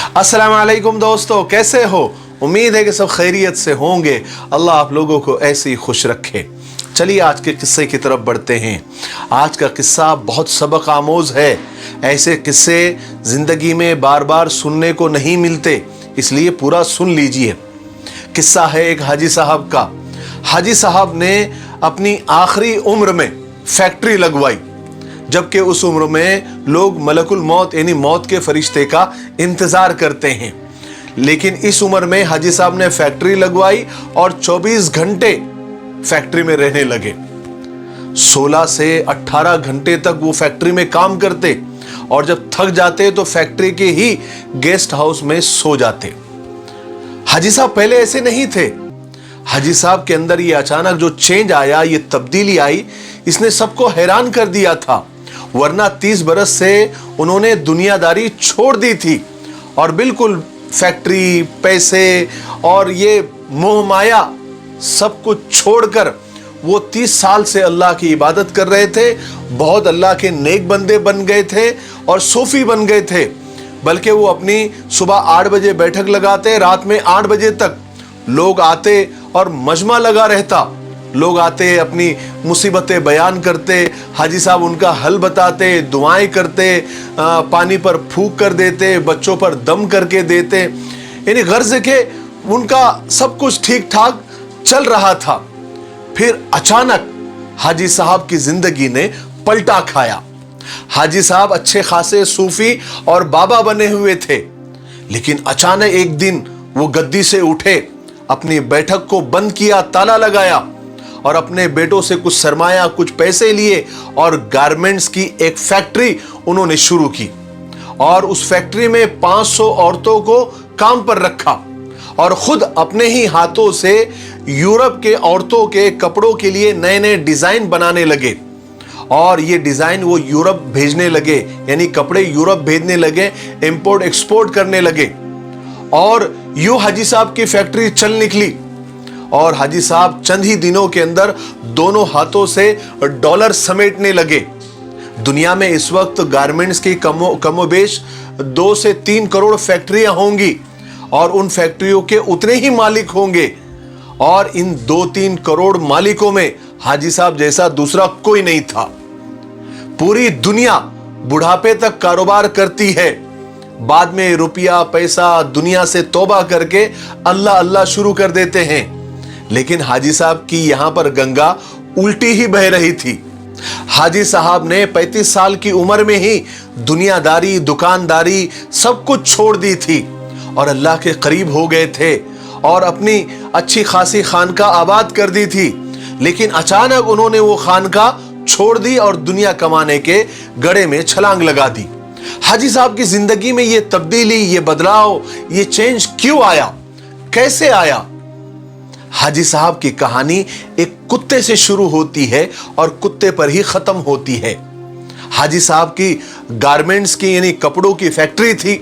अस्सलाम वालेकुम दोस्तों, कैसे हो? उम्मीद है कि सब खैरियत से होंगे। अल्लाह आप लोगों को ऐसे ही खुश रखे। चलिए आज के किस्से की तरफ बढ़ते हैं। आज का किस्सा बहुत सबक आमोज है। ऐसे किस्से ज़िंदगी में बार बार सुनने को नहीं मिलते, इसलिए पूरा सुन लीजिए। किस्सा है एक हाजी साहब का। हाजी साहब ने अपनी आखिरी उम्र में फैक्ट्री लगवाई, जबकि उस उम्र में लोग मलकुल मौत यानी मौत के फरिश्ते का इंतजार करते हैं। लेकिन इस उम्र में हाजी साहब ने फैक्ट्री लगवाई और 24 घंटे फैक्ट्री में रहने लगे। 16 से 18 घंटे तक वो फैक्ट्री में काम करते और जब थक जाते तो फैक्ट्री के ही गेस्ट हाउस में सो जाते। हाजी साहब पहले ऐसे नहीं थे। हाजी साहब के अंदर ये अचानक जो चेंज आया, ये तब्दीली आई, इसने सबको हैरान कर दिया था। वरना 30 बरस से उन्होंने दुनियादारी छोड़ दी थी और बिल्कुल फैक्ट्री, पैसे और ये मोह माया सब कुछ छोड़कर वो 30 साल से अल्लाह की इबादत कर रहे थे। बहुत अल्लाह के नेक बंदे बन गए थे और सूफी बन गए थे। बल्कि वो अपनी सुबह 8 बजे बैठक लगाते, रात में 8 बजे तक लोग आते और मजमा लगा रहता। लोग आते, अपनी मुसीबतें बयान करते, हाजी साहब उनका हल बताते, दुआएं करते, पानी पर फूंक कर देते, बच्चों पर दम करके देते। यानी गर्ज के उनका सब कुछ ठीक ठाक चल रहा था। फिर अचानक हाजी साहब की जिंदगी ने पलटा खाया। हाजी साहब अच्छे खासे सूफी और बाबा बने हुए थे, लेकिन अचानक एक दिन वो गद्दी से उठे, अपनी बैठक को बंद किया, ताला लगाया और अपने बेटों से कुछ सरमाया, कुछ पैसे लिए और गारमेंट्स की एक फैक्ट्री उन्होंने शुरू की। और उस फैक्ट्री में 500 औरतों को काम पर रखा और खुद अपने ही हाथों से यूरोप के औरतों के कपड़ों के लिए नए नए डिजाइन बनाने लगे और ये डिजाइन वो यूरोप भेजने लगे, यानी कपड़े यूरोप भेजने लगे, इंपोर्ट एक्सपोर्ट करने लगे। और यूं हाजी साहब की फैक्ट्री चल निकली और हाजी साहब चंद ही दिनों के अंदर दोनों हाथों से डॉलर समेटने लगे। दुनिया में इस वक्त गारमेंट्स की कमोबेश 2 से 3 करोड़ फैक्ट्रियां होंगी और उन फैक्ट्रियों के उतने ही मालिक होंगे। और इन 2-3 करोड़ मालिकों में हाजी साहब जैसा दूसरा कोई नहीं था। पूरी दुनिया बुढ़ापे तक कारोबार करती है, बाद में रुपया पैसा दुनिया से तौबा करके अल्लाह अल्लाह शुरू कर देते हैं। लेकिन हाजी साहब की यहां पर गंगा उल्टी ही बह रही थी। हाजी साहब ने 35 साल की उम्र में ही दुनियादारी, दुकानदारी सब कुछ छोड़ दी थी और अल्लाह के करीब हो गए थे और अपनी अच्छी खासी खानका आबाद कर दी थी। लेकिन अचानक उन्होंने वो खानका छोड़ दी और दुनिया कमाने के गड़े में छलांग लगा दी। हाजी साहब की जिंदगी में ये तब्दीली, ये बदलाव, ये चेंज क्यों आया, कैसे आया? हाजी साहब की कहानी एक कुत्ते से शुरू होती है और कुत्ते पर ही खत्म होती है। हाजी साहब की गारमेंट्स की यानी कपड़ों की फैक्ट्री थी।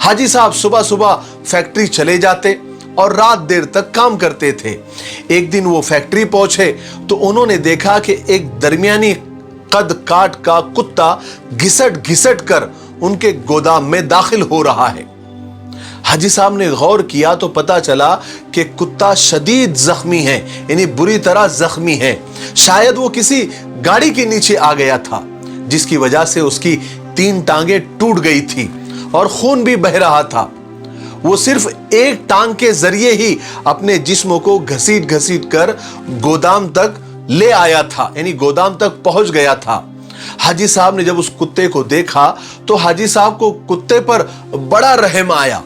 हाजी साहब सुबह सुबह फैक्ट्री चले जाते और रात देर तक काम करते थे। एक दिन वो फैक्ट्री पहुंचे तो उन्होंने देखा कि एक दरमियानी कद काट का कुत्ता घिसट घिसट कर उनके गोदाम में दाखिल हो रहा है। हाजी साहब ने गौर किया तो पता चला कि कुत्ता शदीद जख्मी है, यानी बुरी तरह जख्मी है। शायद वो किसी गाड़ी के नीचे आ गया था, जिसकी वजह से उसकी 3 टांगे टूट गई थी और खून भी बह रहा था। वो सिर्फ एक टांग के जरिए ही अपने जिस्म को घसीट घसीट कर गोदाम तक ले आया था, यानी गोदाम तक पहुंच गया था। हाजी साहब ने जब उस कुत्ते को देखा तो हाजी साहब को कुत्ते पर बड़ा रहम आया।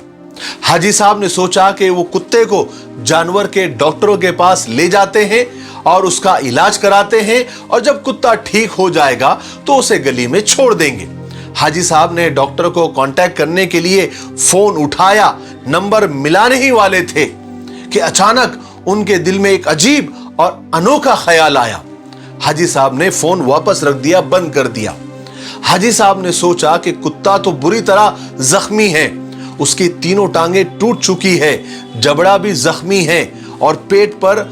हाजी साहब ने सोचा कि वो कुत्ते को जानवर के डॉक्टरों के पास ले जाते हैं और उसका इलाज कराते हैं और जब कुत्ता ठीक हो जाएगा तो उसे गली में छोड़ देंगे। हाजी साहब ने डॉक्टर को कांटेक्ट करने के लिए फोन उठाया, नंबर मिलाने ही वाले थे कि अचानक उनके दिल में एक अजीब और अनोखा ख्याल आया। हाजी साहब ने फोन वापस रख दिया, बंद कर दिया। हाजी साहब ने सोचा कि कुत्ता तो बुरी तरह जख्मी है, उसकी तीनों टांगे टूट चुकी है, जबड़ा भी जख्मी है और पेट पर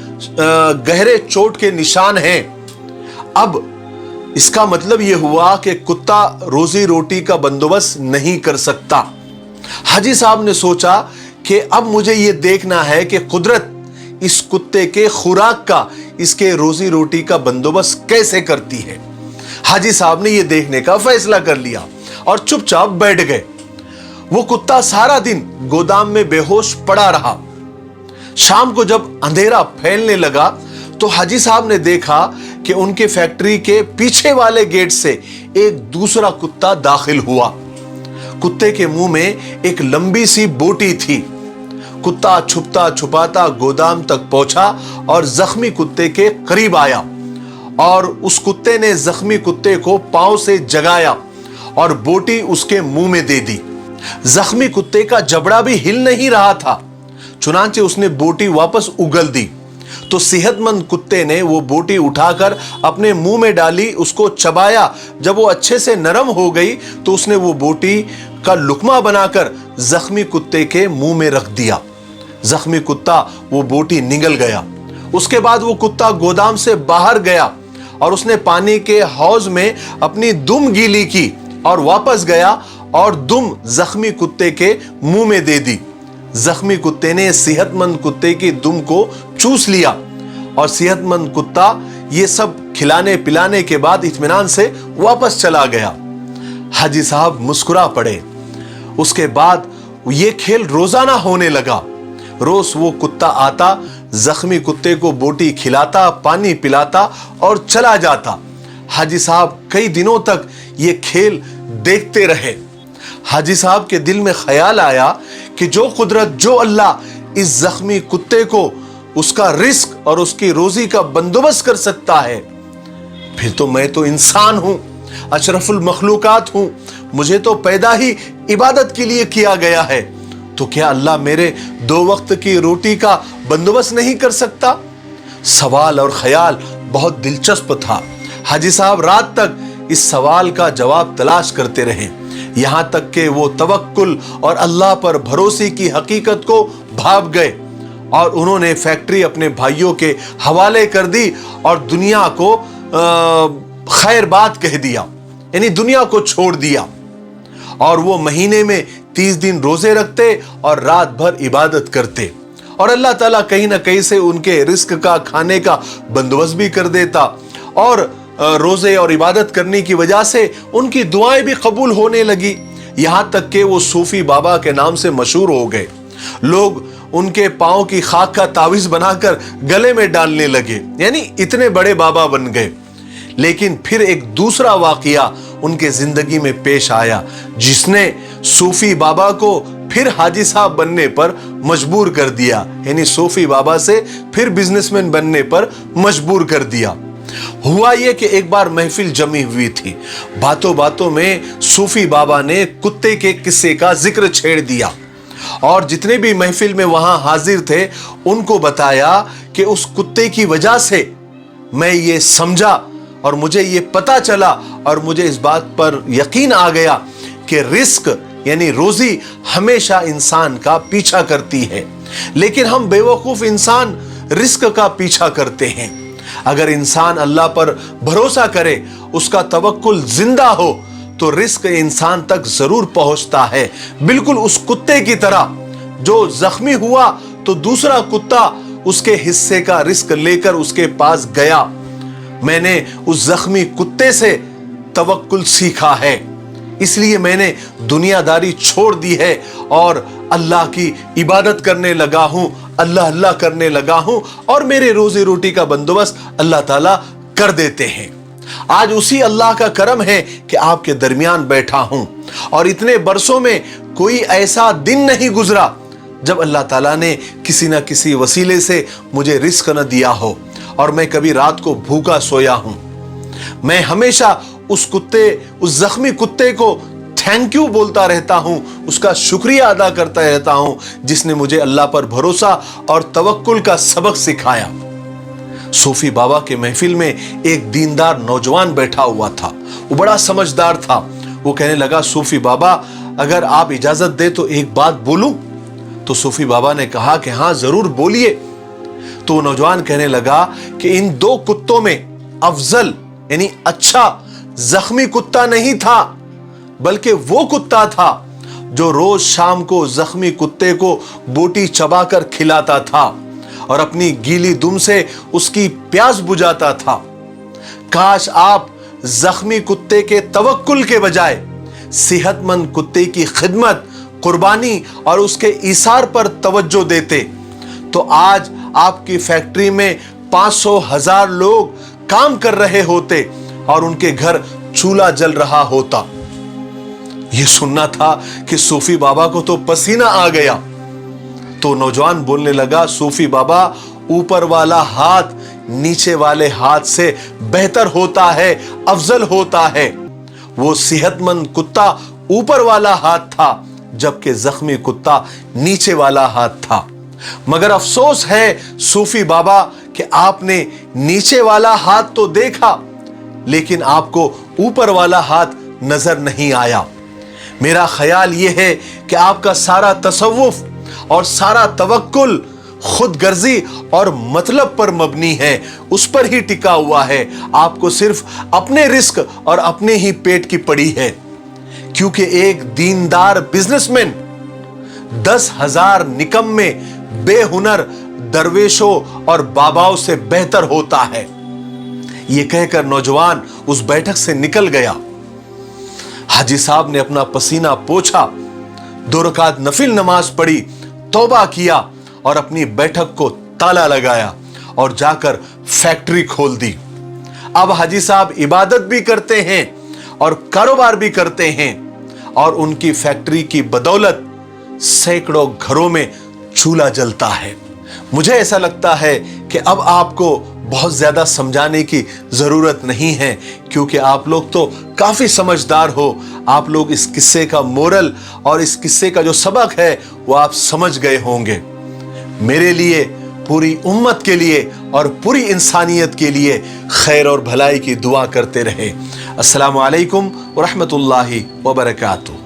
गहरे चोट के निशान हैं। अब इसका मतलब यह हुआ कि कुत्ता रोजी रोटी का बंदोबस्त नहीं कर सकता। हाजी साहब ने सोचा कि अब मुझे ये देखना है कि कुदरत इस कुत्ते के खुराक का, इसके रोजी रोटी का बंदोबस्त कैसे करती है। हाजी साहब ने ये देखने का फैसला कर लिया और चुपचाप बैठ गए। वो कुत्ता सारा दिन गोदाम में बेहोश पड़ा रहा। शाम को जब अंधेरा फैलने लगा तो हाजी साहब ने देखा कि उनके फैक्ट्री के पीछे वाले गेट से एक दूसरा कुत्ता दाखिल हुआ। कुत्ते के मुंह में एक लंबी सी बोटी थी। कुत्ता छुपता छुपाता गोदाम तक पहुंचा और जख्मी कुत्ते के करीब आया और उस कुत्ते ने जख्मी कुत्ते को पांव से जगाया और बोटी उसके मुंह में दे दी। जख्मी कुत्ते का जबड़ा भी हिल नहीं रहा था, चुनांचे उसने बोटी वापस उगल दी। तो सेहतमंद कुत्ते ने वो बोटी उठाकर अपने मुंह में डाली, उसको चबाया। जब वो अच्छे से नरम हो गई तो उसने वो बोटी का लुकमा बनाकर जख्मी कुत्ते के मुंह में रख दिया। जख्मी कुत्ता वो बोटी निगल गया। उसके बाद वो कुत्ता गोदाम से बाहर गया और उसने पानी के हौज में अपनी दुम गीली की और वापस गया और दुम जख्मी कुत्ते के मुंह में दे दी। जख्मी कुत्ते ने सेहतमंद कुत्ते की दुम को चूस लिया और सेहतमंद कुत्ता ये सब खिलाने पिलाने के बाद इत्मीनान से वापस चला गया। हाजी साहब मुस्कुरा पड़े। उसके बाद ये खेल रोजाना होने लगा। रोज वो कुत्ता आता, जख्मी कुत्ते को बोटी खिलाता, पानी पिलाता और चला जाता। हाजी साहब कई दिनों तक ये खेल देखते रहे। हाजी साहब के दिल में ख्याल आया कि जो कुदरत, जो अल्लाह इस जख्मी कुत्ते को उसका रिस्क और उसकी रोजी का बंदोबस्त कर सकता है, फिर तो मैं तो इंसान हूं, अशरफुल मखलूकात हूं, मुझे तो पैदा ही इबादत के लिए किया गया है। तो क्या अल्लाह मेरे 2 वक्त की रोटी का बंदोबस्त नहीं कर सकता? सवाल और ख्याल बहुत दिलचस्प था। हाजी साहब रात तक इस सवाल का जवाब तलाश करते रहे, यहां तक कि वो तवक्कुल और अल्लाह पर भरोसे की हकीकत को भाप गए और उन्होंने फैक्ट्री अपने भाइयों के हवाले कर दी और दुनिया को खैर बात कह दिया, यानी दुनिया को छोड़ दिया। और वो महीने में 30 दिन रोजे रखते और रात भर इबादत करते और अल्लाह ताला कहीं ना कहीं से उनके रिस्क का, खाने का बंदोबस्त भी कर देता और रोजे और इबादत करने की वजह से उनकी दुआएं भी कबूल होने लगी। यहां तक कि वो सूफी बाबा के नाम से मशहूर हो गए। लोग उनके पांव की खाक का तावीज बनाकर गले में डालने लगे, यानी इतने बड़े बाबा बन गए। लेकिन फिर एक दूसरा वाकया उनके जिंदगी में पेश आया जिसने सूफी बाबा को फिर हाजी साहब बनने पर मजबूर कर दिया, यानी सूफी बाबा से फिर बिजनेसमैन बनने पर मजबूर कर दिया। हुआ यह कि एक बार महफिल जमी हुई थी। बातों बातों में सूफी बाबा ने कुत्ते के किस्से का जिक्र छेड़ दिया और जितने भी महफिल में वहां हाजिर थे उनको बताया कि उस कुत्ते की वजह से मैं ये समझा और मुझे ये पता चला और मुझे इस बात पर यकीन आ गया कि रिस्क यानी रोजी हमेशा इंसान का पीछा करती है, लेकिन हम बेवकूफ इंसान रिस्क का पीछा करते हैं। अगर इंसान अल्लाह पर भरोसा करे, उसका तवक्कुल जिंदा हो, तो रिस्क इंसान तक जरूर पहुंचता है। बिल्कुल उस कुत्ते की तरह जो जख्मी हुआ तो दूसरा कुत्ता उसके हिस्से का रिस्क लेकर उसके पास गया। मैंने उस जख्मी कुत्ते से तवक्कुल सीखा है, इसलिए मैंने दुनियादारी छोड़ दी है और अल्लाह की इबादत करने लगा हूं, अल्लाह अल्लाह करने लगा हूं और मेरे रोजी रोटी का बंदोबस्त अल्लाह ताला कर देते हैं। आज उसी अल्लाह का करम है कि आपके दरमियान बैठा हूं और इतने बरसों में कोई ऐसा दिन नहीं गुजरा जब अल्लाह ताला ने किसी ना किसी वसीले से मुझे रिस्क न दिया हो और मैं कभी रात को भूखा सोया हूं। मैं हमेशा उस जख्मी कुत्ते को थैंक यू बोलता रहता हूं, उसका शुक्रिया अदा करता रहता हूं जिसने मुझे अल्लाह पर भरोसा और तवक्कुल का सबक सिखाया। सूफी बाबा के महफिल में एक दीनदार नौजवान बैठा हुआ था। वो बड़ा समझदार था। वो कहने लगा, सूफी बाबा अगर आप इजाजत दे तो एक बात बोलूं? तो सूफी बाबा ने कहा कि हाँ जरूर बोलिए। तो नौजवान कहने लगा कि इन 2 कुत्तों में अफजल यानी अच्छा जख्मी कुत्ता नहीं था, बल्कि वो कुत्ता था जो रोज शाम को जख्मी कुत्ते को बोटी चबाकर खिलाता था और अपनी गीली दुम से उसकी प्यास बुझाता था। काश आप जख्मी कुत्ते के तवक्कुल के बजाय सेहतमंद कुत्ते की खिदमत, कुर्बानी और उसके ईसार पर तवज्जो देते तो आज आपकी फैक्ट्री में 500,000 लोग काम कर रहे होते और उनके घर चूल्हा जल रहा होता। यह सुनना था कि सूफी बाबा को तो पसीना आ गया। तो नौजवान बोलने लगा, सूफी बाबा, ऊपर वाला हाथ नीचे वाले हाथ से बेहतर होता है, अफजल होता है। वो सेहतमंद कुत्ता ऊपर वाला हाथ था, जबकि जख्मी कुत्ता नीचे वाला हाथ था। मगर अफसोस है सूफी बाबा कि आपने नीचे वाला हाथ तो देखा, लेकिन आपको ऊपर वाला हाथ नजर नहीं आया। मेरा ख्याल यह है कि आपका सारा तसव्वुफ और सारा तवक्कुल खुद गर्जी और मतलब पर मबनी है, उस पर ही टिका हुआ है। आपको सिर्फ अपने रिस्क और अपने ही पेट की पड़ी है, क्योंकि एक दीनदार बिजनेसमैन 10,000 निकम्मे बेहुनर दरवेशों और बाबाओं से बेहतर होता है। यह कहकर नौजवान उस बैठक से निकल गया। हाजी साहब ने अपना पसीना पोंछा, 2 रकात नफिल नमाज पढ़ी, तौबा किया और अपनी बैठक को ताला लगाया और जाकर फैक्ट्री खोल दी। अब हाजी साहब इबादत भी करते हैं और कारोबार भी करते हैं और उनकी फैक्ट्री की बदौलत सैकड़ों घरों में चूल्हा जलता है। मुझे ऐसा लगता है कि अब आपको बहुत ज्यादा समझाने की जरूरत नहीं है, क्योंकि आप लोग तो काफी समझदार हो। आप लोग इस किस्से का मोरल और इस किस्से का जो सबक है वो आप समझ गए होंगे। मेरे लिए, पूरी उम्मत के लिए और पूरी इंसानियत के लिए खैर और भलाई की दुआ करते रहे। अस्सलामु अलैकुम व रहमतुल्लाहि व बरकातुहू।